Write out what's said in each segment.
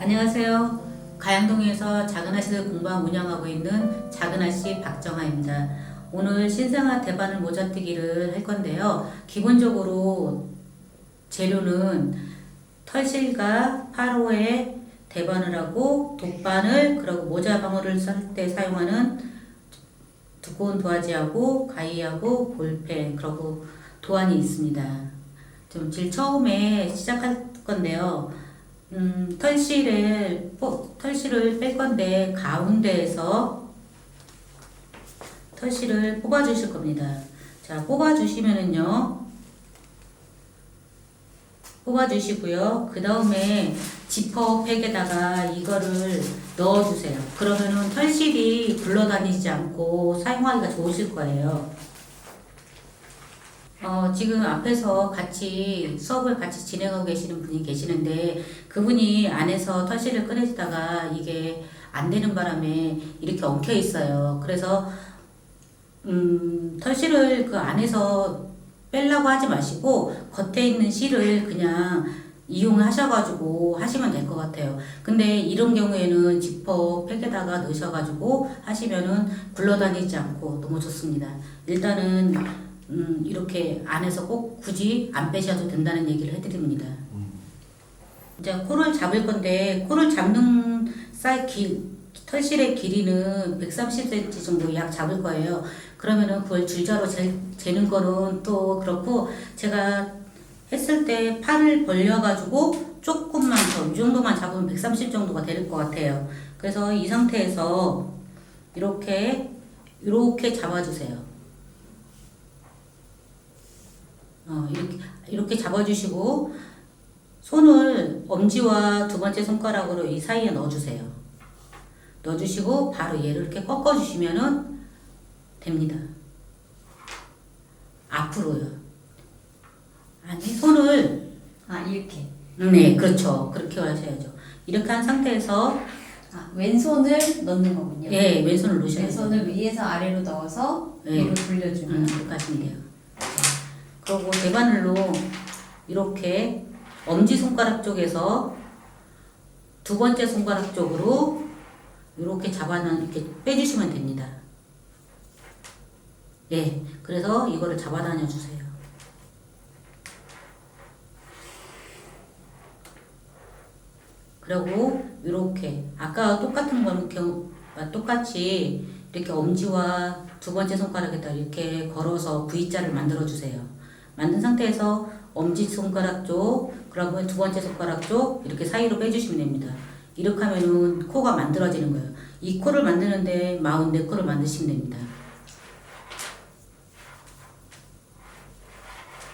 안녕하세요. 가양동에서 작은아씨를 공방 운영하고 있는 작은아씨 박정아입니다. 오늘 신생아 대바늘 모자뜨기를 할 건데요. 기본적으로 재료는 털실과 8호에 대바늘하고 돗바늘, 그리고 모자방울을 썰 때 사용하는 두꺼운 도화지하고 가위하고 볼펜, 그리고 도안이 있습니다. 좀 제일 처음에 시작할 건데요. 털실을 뺄 건데 가운데에서 털실을 뽑아 주실 겁니다. 자, 뽑아 주시면은요. 뽑아 주시고요. 그 다음에 지퍼백에다가 이거를 넣어 주세요. 그러면은 털실이 굴러다니지 않고 사용하기가 좋으실 거예요. 지금 앞에서 수업을 같이 진행하고 계시는 분이 계시는데, 그분이 안에서 털실을 꺼내시다가 이게 안 되는 바람에 이렇게 엉켜 있어요. 그래서, 털실을 그 안에서 빼려고 하지 마시고, 겉에 있는 실을 그냥 이용하셔가지고 하시면 될 것 같아요. 근데 이런 경우에는 지퍼 팩에다가 넣으셔가지고 하시면은 굴러다니지 않고 너무 좋습니다. 일단은 이렇게 안에서 꼭 굳이 안 빼셔도 된다는 얘기를 해드립니다. 이제 코를 잡을 건데, 코를 잡는 털실의 길이는 130cm 정도 약 잡을 거예요. 그러면은 그걸 줄자로 재는 거는 또 그렇고, 제가 했을 때 팔을 벌려가지고 조금만 더, 이 정도만 잡으면 130 정도가 될 것 같아요. 그래서 이 상태에서 이렇게 잡아주세요. 이렇게 잡아주시고, 손을 엄지와 두 번째 손가락으로 이 사이에 넣어주세요. 넣어주시고, 바로 얘를 이렇게 꺾어주시면은 됩니다. 앞으로요. 아니, 손을. 이렇게. 네, 그렇죠. 그렇게 하셔야죠. 이렇게 한 상태에서. 왼손을 넣는 거군요. 네, 왼손을 넣으셔야죠. 왼손을 위에서 아래로 넣어서 네. 위로 돌려주면. 그렇게 하시면 돼요. 그리고 대바늘로 이렇게 엄지손가락 쪽에서 두 번째 손가락 쪽으로 이렇게 이렇게 빼주시면 됩니다. 예, 그래서 이거를 잡아다녀 주세요. 그리고 이렇게 아까 똑같은 똑같이 이렇게 엄지와 두 번째 손가락에다 이렇게 걸어서 V자를 만들어 주세요. 만든 상태에서 엄지손가락 쪽, 그러면 두 번째 손가락 쪽 이렇게 사이로 빼주시면 됩니다. 이렇게 하면은 코가 만들어지는 거예요. 이 코를 만드는데 44코를 만드시면 됩니다.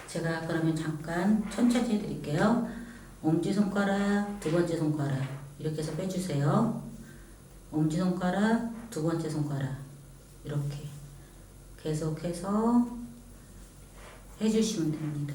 제가 그러면 잠깐 천천히 해드릴게요. 엄지손가락, 두 번째 손가락 이렇게 해서 빼주세요. 엄지손가락, 두 번째 손가락 이렇게 계속해서 해주시면 됩니다.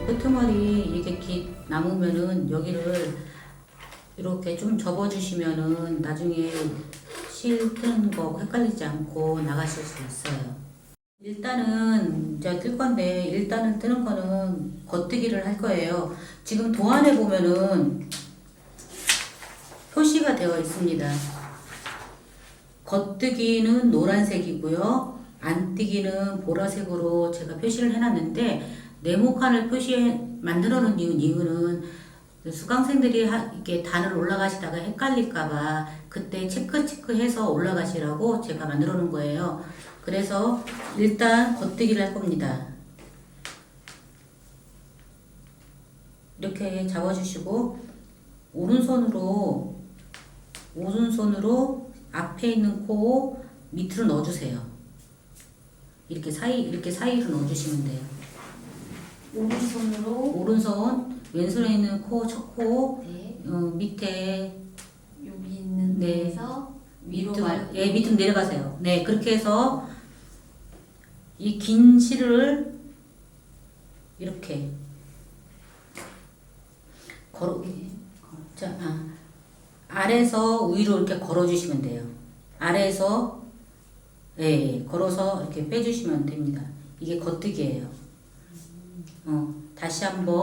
끄트머리 이렇게 남으면은 여기를 이렇게 좀 접어주시면은 나중에 실 뜨는 거 헷갈리지 않고 나가실 수 있어요. 일단은 이제 뜰 건데, 일단은 뜨는 거는 겉뜨기를 할 거예요. 지금 도안에 보면은 표시가 되어 있습니다. 겉뜨기는 노란색이고요. 안뜨기는 보라색으로 제가 표시를 해놨는데, 네모칸을 만들어 놓은 이유는 수강생들이 이렇게 단을 올라가시다가 헷갈릴까봐 그때 체크해서 올라가시라고 제가 만들어 놓은 거예요. 그래서 일단 겉뜨기를 할 겁니다. 이렇게 잡아주시고 오른손으로 앞에 있는 코 밑으로 넣어주세요. 이렇게 사이로 넣어주시면 돼요. 오른손 왼손에 있는 첫 코 네. 밑에 여기 있는 네. 데에서 위로 밑으로 내려가세요. 네, 그렇게 해서 이 긴 실을 이렇게 아래에서 위로 이렇게 걸어주시면 돼요. 아래에서 걸어서 이렇게 빼주시면 됩니다. 이게 겉뜨기예요. 다시 한번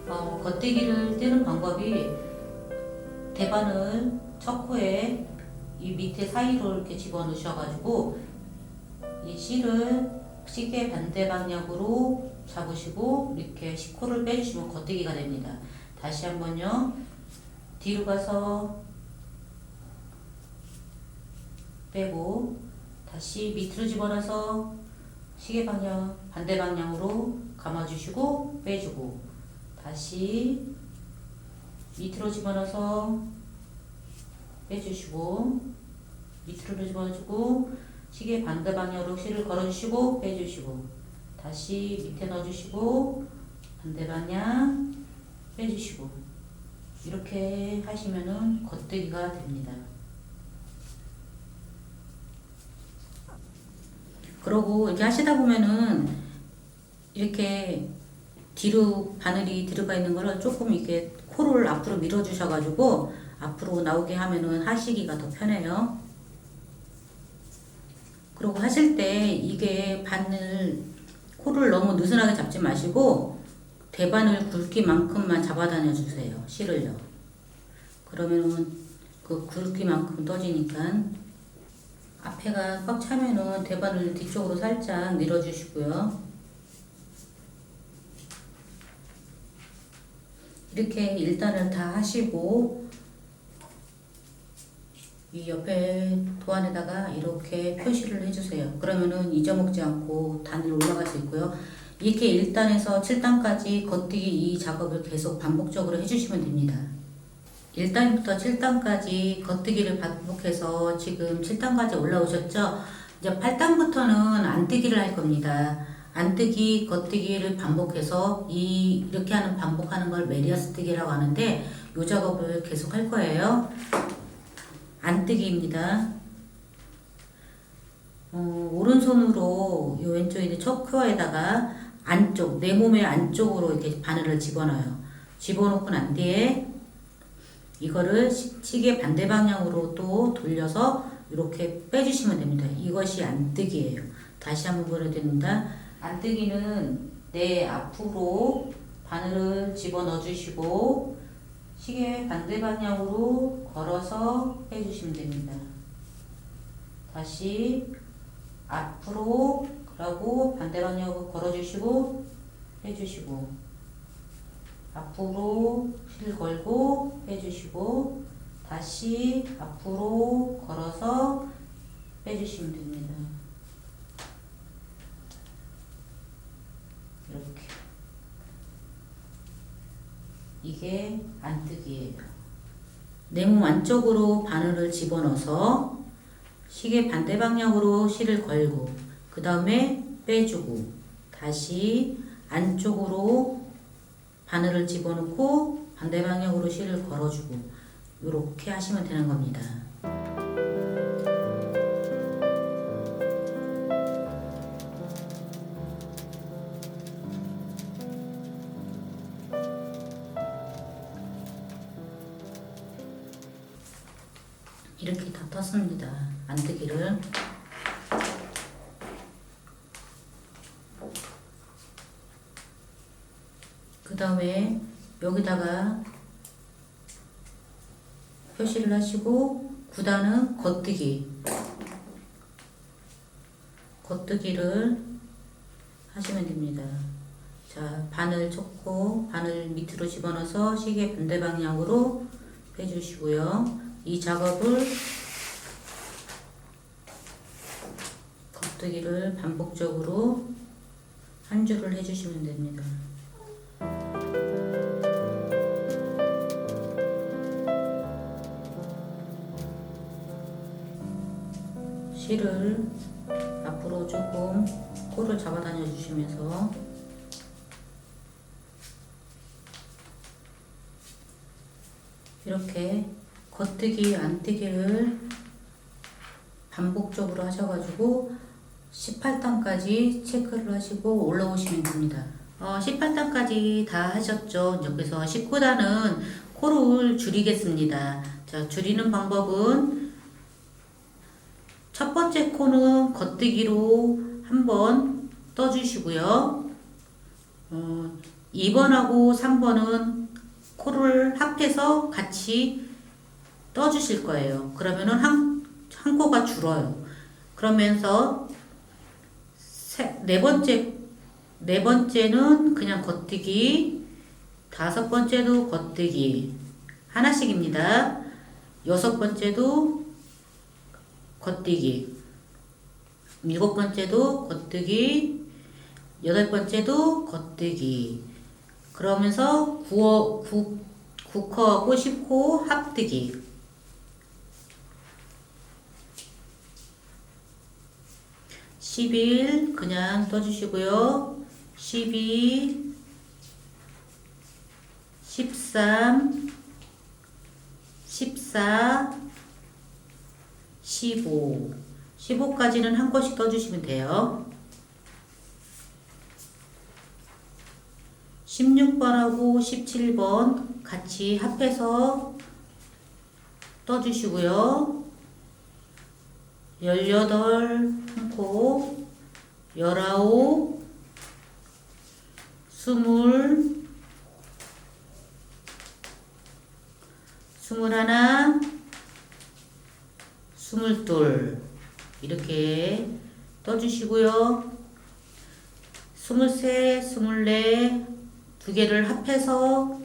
겉뜨기를 떼는 방법이 대바늘 첫 코에 이 밑에 사이로 이렇게 집어넣으셔가지고 이 실을 시계 반대 방향으로 잡으시고 이렇게 코를 빼주시면 겉뜨기가 됩니다. 다시 한번요. 뒤로 가서 빼고 다시 밑으로 집어넣어서 시계 방향 반대 방향으로 감아주시고 빼주고 다시 밑으로 집어넣어서 빼주시고 밑으로 집어주고 시계 반대 방향으로 실을 걸어주시고 빼주시고 다시 밑에 넣어주시고 반대 방향 빼주시고 이렇게 하시면은 겉뜨기가 됩니다. 그러고 이렇게 하시다 보면은 이렇게 뒤로 바늘이 들어가 있는 거를 조금 이렇게 코를 앞으로 밀어 주셔가지고 앞으로 나오게 하면은 하시기가 더 편해요. 그리고 하실 때 이게 바늘 코를 너무 느슨하게 잡지 마시고 대바늘 굵기만큼만 잡아다녀 주세요. 실을요. 그러면은 그 굵기만큼 떠지니까 앞에가 꽉 차면은 대바늘 뒤쪽으로 살짝 밀어주시고요. 이렇게 1단을 다 하시고 이 옆에 도안에다가 이렇게 표시를 해주세요. 그러면은 잊어먹지 않고 단을 올라갈 수 있고요. 이렇게 1단에서 7단까지 겉뜨기 이 작업을 계속 반복적으로 해주시면 됩니다. 1단부터 7단까지 겉뜨기를 반복해서 지금 7단까지 올라오셨죠? 이제 8단부터는 안뜨기를 할 겁니다. 안뜨기, 겉뜨기를 반복해서 이렇게 반복하는 걸 메리어스 뜨기라고 하는데 이 작업을 계속 할 거예요. 안뜨기입니다. 오른손으로 이 왼쪽에 있는 초크에다가 안쪽, 내 몸의 안쪽으로 이렇게 바늘을 집어넣어요. 집어넣고 난 뒤에 이거를 시계 반대 방향으로 또 돌려서 이렇게 빼주시면 됩니다. 이것이 안뜨기예요. 다시 한번 보여드립니다. 안뜨기는 내 앞으로 바늘을 집어넣어 주시고 시계 반대 방향으로 걸어서 빼주시면 됩니다. 다시 앞으로 그러고 반대 방향으로 걸어주시고 빼주시고 앞으로 실 걸고 빼주시고 다시 앞으로 걸어서 빼주시면 됩니다. 이렇게 이게 안뜨기예요. 내 몸 안쪽으로 바늘을 집어넣어서 시계 반대 방향으로 실을 걸고 그 다음에 빼주고 다시 안쪽으로 바늘을 집어넣고 반대 방향으로 실을 걸어주고 이렇게 하시면 되는 겁니다. 이렇게 다 떴습니다. 안뜨기를. 그 다음에 여기다가 표시를 하시고 9단은 겉뜨기를 하시면 됩니다. 자, 바늘 쳤고 바늘 밑으로 집어넣어서 시계 반대 방향으로 빼주시고요. 이 작업을 겉뜨기를 반복적으로 한 줄을 해주시면 됩니다. 실을 앞으로 조금 코를 잡아다녀 주시면서 이렇게 겉뜨기 안뜨기를 반복적으로 하셔가지고 18단까지 체크를 하시고 올라오시면 됩니다. 18단까지 다 하셨죠? 이제 그래서 19단은 코를 줄이겠습니다. 자, 줄이는 방법은 첫 번째 코는 겉뜨기로 한번 떠주시고요. 2번하고 3번은 코를 합해서 같이 떠주실 거예요. 그러면은 한 코가 줄어요. 그러면서 네 번째는 그냥 겉뜨기, 다섯 번째도 겉뜨기 하나씩입니다. 여섯 번째도 겉뜨기, 일곱 번째도 겉뜨기, 여덟 번째도 겉뜨기. 그러면서 9코하고 10코 합뜨기. 11 그냥 떠주시고요. 12, 13, 14, 15. 15까지는 한 코씩 떠주시면 돼요. 16번하고 17번 같이 합해서 떠주시고요. 18 한 코, 19, 20, 21, 22 이렇게 떠주시고요. 23, 24 두 개를 합해서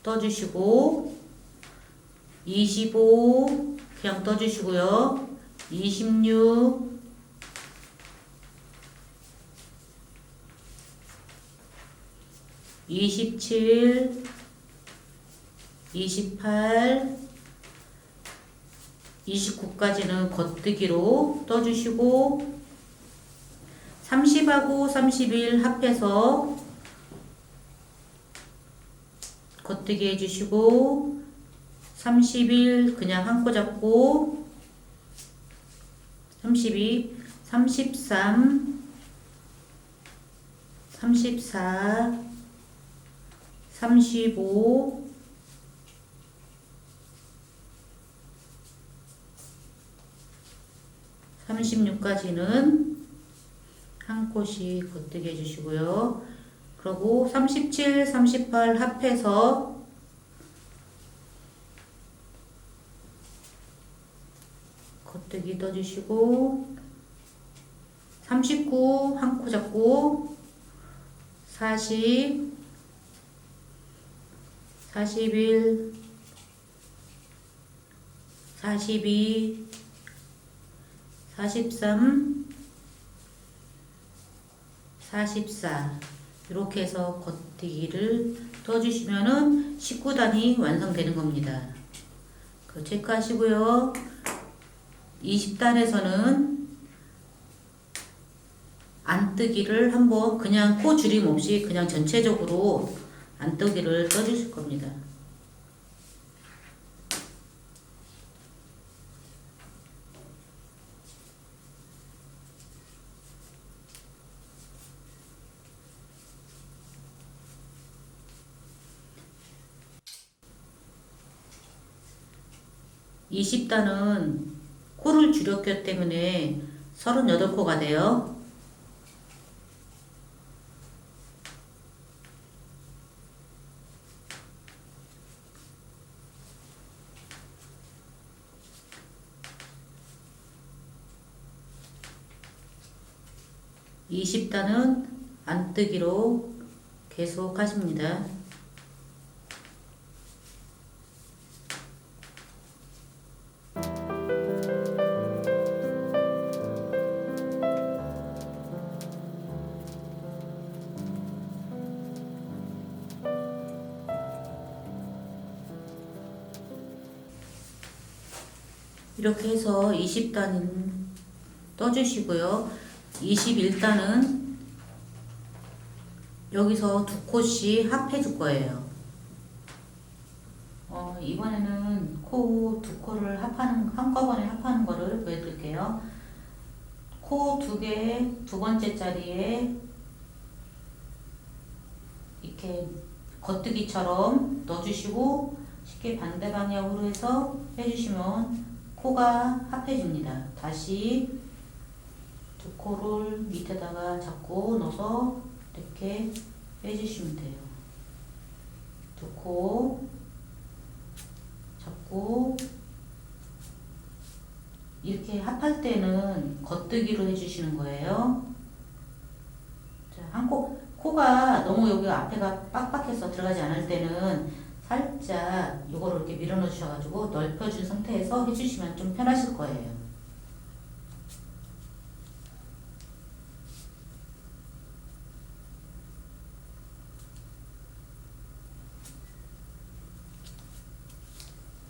떠주시고 25 그냥 떠주시고요. 26 27 28 29까지는 겉뜨기로 떠주시고 30하고 31 합해서 겉뜨기 해주시고 31 그냥 한 코 잡고 32, 33, 34, 35 36까지는 한 코씩 겉뜨기 해주시고요. 그리고 37, 38 합해서 겉뜨기 떠주시고 39 한 코 잡고 40, 41, 42, 43, 44 이렇게 해서 겉뜨기를 떠주시면은 19단이 완성되는 겁니다. 그 체크하시고요. 20단에서는 안뜨기를 한번 그냥 코 줄임 없이 그냥 전체적으로 안뜨기를 떠주실 겁니다. (20단은) 코를 줄였기 때문에 38코가 돼요. (20단은) 안뜨기로 계속 하십니다. 이렇게 해서 20단은 떠주시고요. 21단은 여기서 두 코씩 합해 줄 거예요. 이번에는 코 두 코를 한꺼번에 합하는 거를 보여드릴게요. 코 두 개, 두 번째 자리에 이렇게 겉뜨기처럼 넣어주시고 쉽게 반대 방향으로 해서 빼주시면 코가 합해집니다. 다시 두 코를 밑에다가 잡고 넣어서 이렇게 빼주시면 돼요. 두 코 잡고 이렇게 합할 때는 겉뜨기로 해주시는 거예요. 자, 코가 너무 여기 앞에가 빡빡해서 들어가지 않을 때는 살짝 이거를 이렇게 밀어넣어 주셔가지고 넓혀준 상태에서 해주시면 좀 편하실 거예요.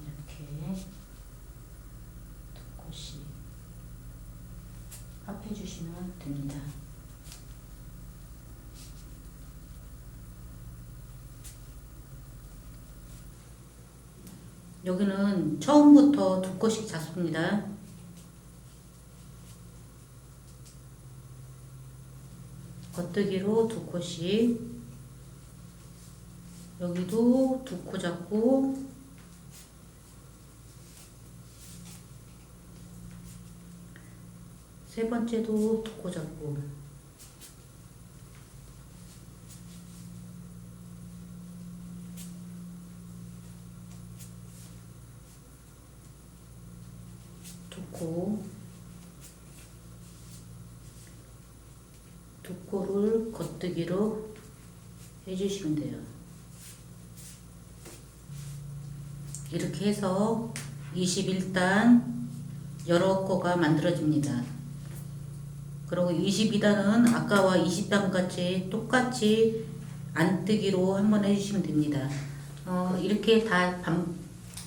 이렇게 두 코씩 합해주시면 됩니다. 여기는 처음부터 두 코씩 잡습니다. 겉뜨기로 두 코씩, 여기도 두 코 잡고 세 번째도 두 코 잡고 두 코를 겉뜨기로 해주시면 돼요. 이렇게 해서 21단 여러 코가 만들어집니다. 그리고 22단은 아까와 20단 같이 똑같이 안뜨기로 한번 해주시면 됩니다. 이렇게 다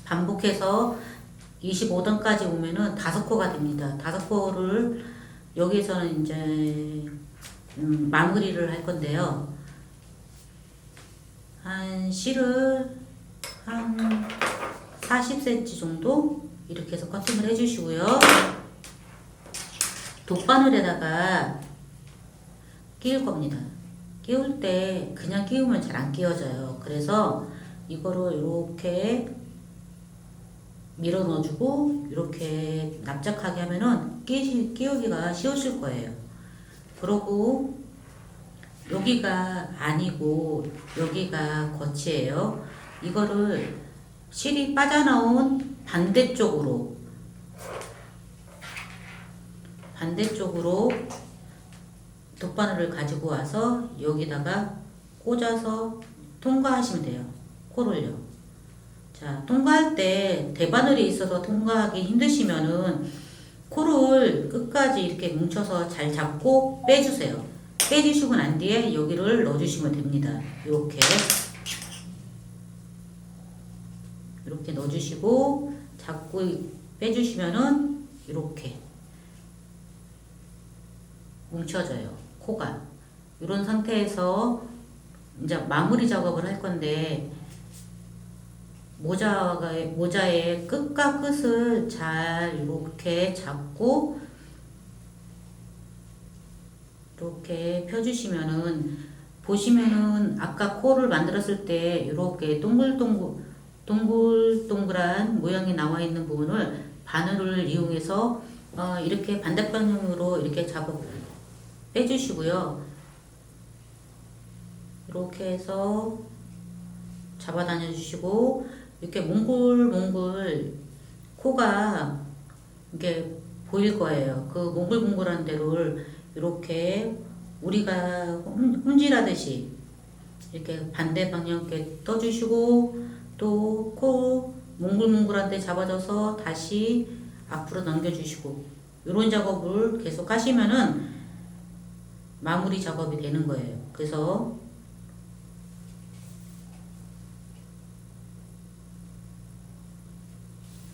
반복해서 25단까지 오면은 5코가 됩니다. 5코를 여기서는 이제 마무리를 할 건데요. 실을 한 40cm 정도 이렇게 해서 커팅을 해주시고요. 돗바늘에다가 끼울 겁니다. 끼울 때 그냥 끼우면 잘 안 끼워져요. 그래서 이거를 이렇게 밀어 넣어주고 이렇게 납작하게 하면은 끼우기가 쉬우실 거예요. 그러고 여기가 아니고 여기가 겉이에요. 이거를 실이 빠져나온 반대쪽으로 돗바늘을 가지고 와서 여기다가 꽂아서 통과하시면 돼요. 코를요. 자, 통과할 때 대바늘이 있어서 통과하기 힘드시면은 코를 끝까지 이렇게 뭉쳐서 잘 잡고 빼주세요. 빼주시고 난 뒤에 여기를 넣어주시면 됩니다. 이렇게 넣어주시고 잡고 빼주시면은 이렇게 뭉쳐져요. 코가. 이런 상태에서 이제 마무리 작업을 할 건데 모자의 끝과 끝을 잘 이렇게 잡고 이렇게 펴주시면은 보시면은 아까 코를 만들었을 때 이렇게 동글동글한 모양이 나와 있는 부분을 바늘을 이용해서 이렇게 반대방향으로 이렇게 빼주시고요. 이렇게 해서 잡아 다녀주시고 이렇게 몽글몽글 코가 이게 보일 거예요. 그 몽글몽글한 데를 이렇게 우리가 훈질하듯이 이렇게 반대 방향에 떠주시고 또 코 몽글몽글한 데 잡아줘서 다시 앞으로 넘겨주시고 이런 작업을 계속 하시면은 마무리 작업이 되는 거예요. 그래서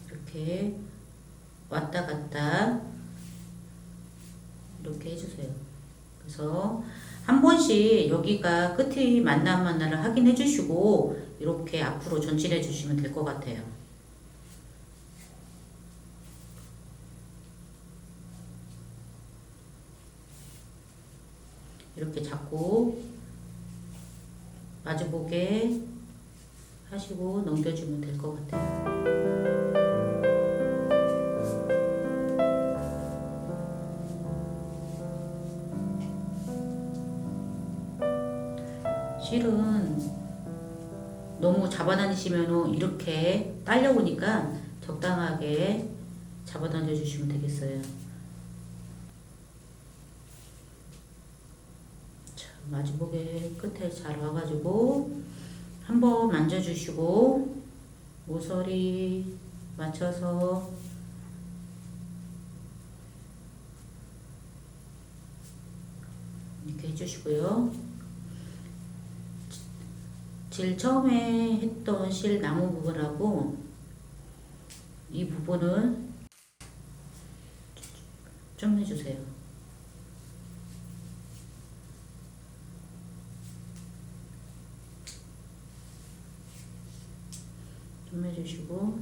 이렇게 왔다 갔다 이렇게 해주세요. 그래서 한 번씩 여기가 끝이 맞나 안 맞나를 확인해 주시고 이렇게 앞으로 전진해 주시면 될 것 같아요. 이렇게 잡고 마주보게 하시고 넘겨주면 될 것 같아요. 실은 너무 잡아다니시면 이렇게 딸려오니까 적당하게 잡아당겨 주시면 되겠어요. 자, 마주보게 끝에 잘 와가지고 한번 만져주시고 모서리 맞춰서 이렇게 해주시고요. 제일 처음에 했던 실 나무 부분하고 이 부분을 좀 해주세요. 좀 해주시고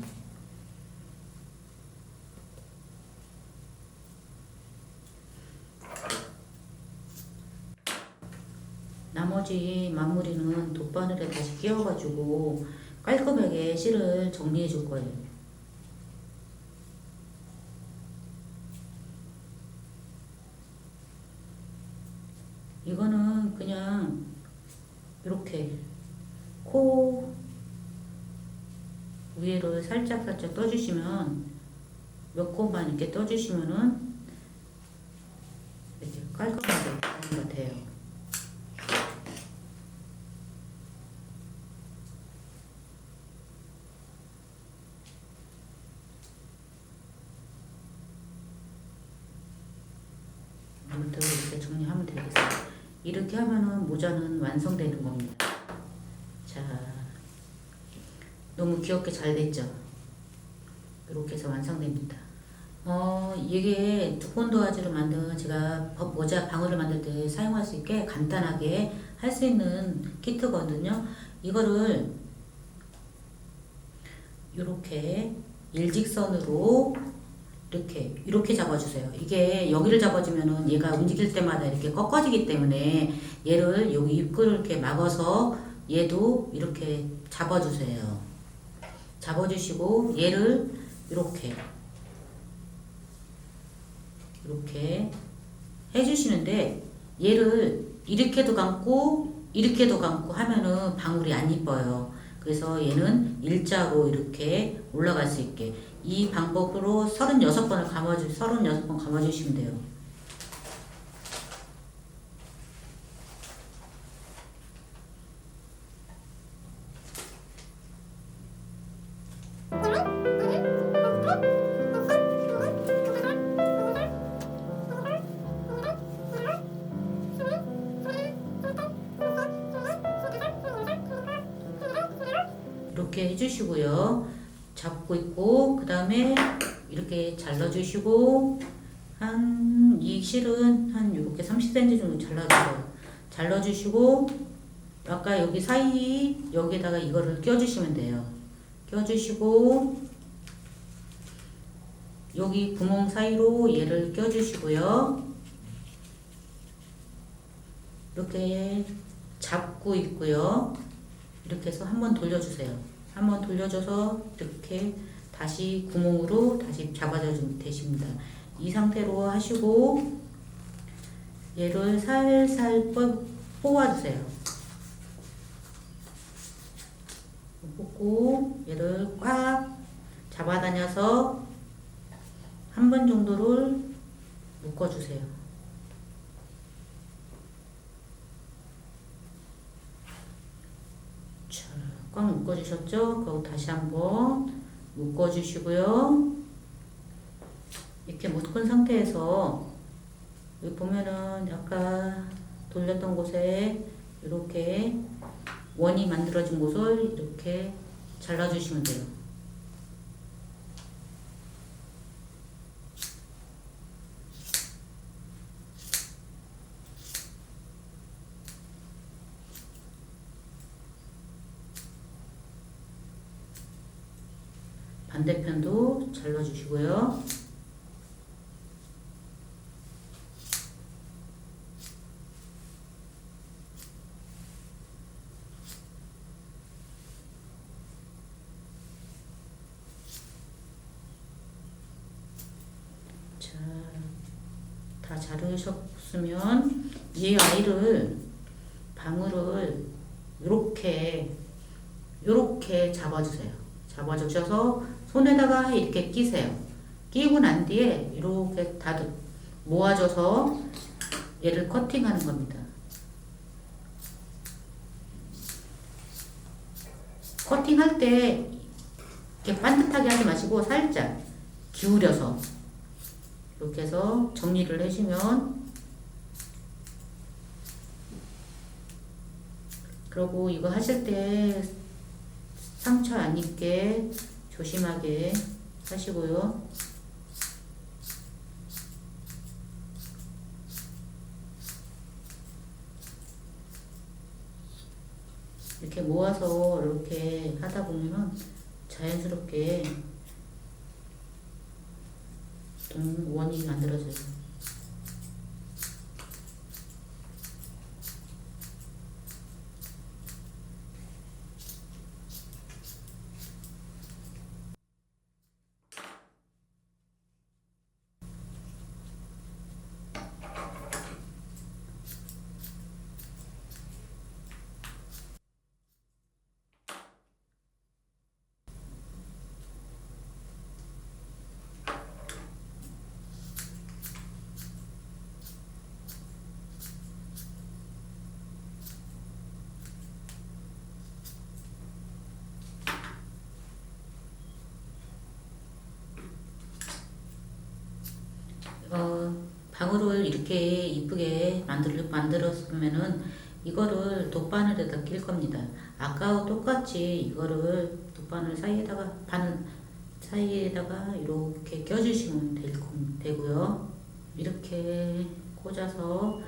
나머지 마무리는 돗바늘에 다시 끼워가지고 깔끔하게 실을 정리해 줄 거예요. 이거는 그냥 이렇게 코 위로 살짝 떠주시면 몇 코만 이렇게 떠주시면은 이렇게 깔끔하게 되는 것 같아요. 이것도 이렇게 정리하면 되겠어요. 이렇게 하면은 모자는 완성되는 겁니다. 자, 너무 귀엽게 잘 됐죠? 이렇게 해서 완성됩니다. 이게 두꺼운 도화지로 만든 제가 모자 방울을 만들 때 사용할 수 있게 간단하게 할 수 있는 키트거든요. 이거를 이렇게 일직선으로 이렇게 잡아주세요. 이게 여기를 잡아주면은 얘가 움직일 때마다 이렇게 꺾어지기 때문에 얘를 여기 입구를 이렇게 막아서 얘도 이렇게 잡아주세요. 잡아주시고 얘를 이렇게 해주시는데 얘를 이렇게도 감고 이렇게도 감고 하면은 방울이 안 이뻐요. 그래서 얘는 일자로 이렇게 올라갈 수 있게 이 방법으로 36번 감아주시면 돼요. 이렇게 해주시고요. 잡고 있고 그 다음에 이렇게 잘라주시고 이 실은 한 이렇게 30cm 정도 잘라주세요. 잘라주시고 아까 여기 사이 여기다가 이거를 껴주시면 돼요. 껴주시고 여기 구멍 사이로 얘를 껴주시고요. 이렇게 잡고 있고요. 이렇게 해서 한번 돌려주세요. 한번 돌려줘서 이렇게 다시 구멍으로 다시 잡아주면 되십니다. 이 상태로 하시고 얘를 살살 뽑아주세요. 뽑고 얘를 꽉 잡아다녀서 한 번 정도를 묶어주세요. 자, 꽉 묶어주셨죠? 그리고 다시 한번 묶어주시고요. 이렇게 묶은 상태에서 여기 보면은 아까 돌렸던 곳에 이렇게 원이 만들어진 곳을 이렇게 잘라주시면 돼요. 반대편도 잘라주시고요. 자, 다 자르셨으면 이 아이를 방울을 요렇게 잡아주세요. 잡아주셔서 손에다가 이렇게 끼세요. 끼고 난 뒤에 이렇게 다듬 모아줘서 얘를 커팅하는 겁니다. 커팅할 때 이렇게 반듯하게 하지 마시고 살짝 기울여서 이렇게 해서 정리를 해주면, 그리고 이거 하실 때 상처 안 입게 조심하게 하시고요. 이렇게 모아서 이렇게 하다 보면은 자연스럽게 원이 만들어져요. 방울을 이렇게 이쁘게 만들었으면은 이거를 돗바늘에다 낄 겁니다. 아까와 똑같이 이거를 돗바늘 사이에다가 바늘 사이에다가 이렇게 껴주시면 되고요. 이렇게 꽂아서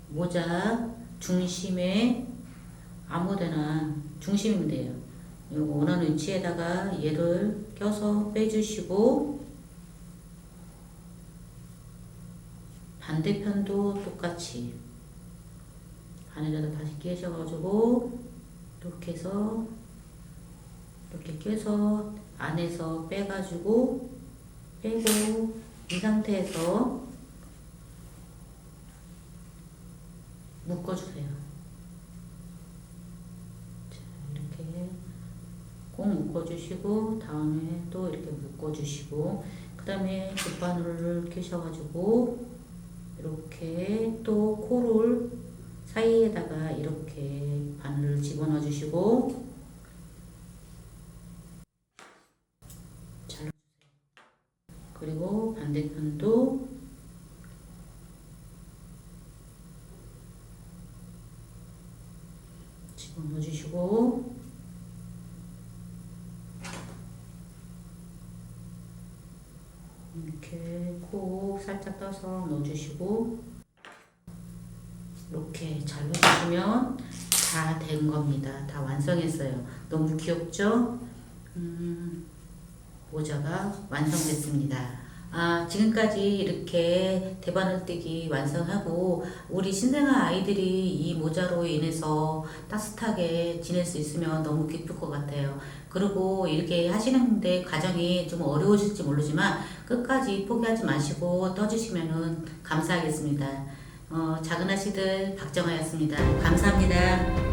모자 중심에 아무데나 중심이면 돼요. 요거 원하는 위치에다가 얘를 껴서 빼주시고, 반대편도 똑같이 바늘에다 다시 끼셔가지고 이렇게 해서 이렇게 껴서 안에서 빼가지고 빼고, 이 상태에서 묶어주세요. 자, 이렇게 꼭 묶어주시고, 다음에 또 이렇게 묶어주시고, 그 다음에 돗바늘을 끼셔가지고 이렇게 또 코를 사이에다가 이렇게 바늘을 집어넣어 주시고 잘라주세요. 그리고 반대편도 집어넣어 주시고, 이렇게 코 살짝 떠서 넣어주시고, 이렇게 잘라주시면 다 된 겁니다. 다 완성했어요. 너무 귀엽죠? 모자가 완성됐습니다. 지금까지 이렇게 대바늘뜨기 완성하고, 우리 신생아 아이들이 이 모자로 인해서 따뜻하게 지낼 수 있으면 너무 기쁠 것 같아요. 그리고 이렇게 하시는데 과정이 좀 어려우실지 모르지만 끝까지 포기하지 마시고 떠주시면 감사하겠습니다. 작은 아씨들 박정아였습니다. 감사합니다.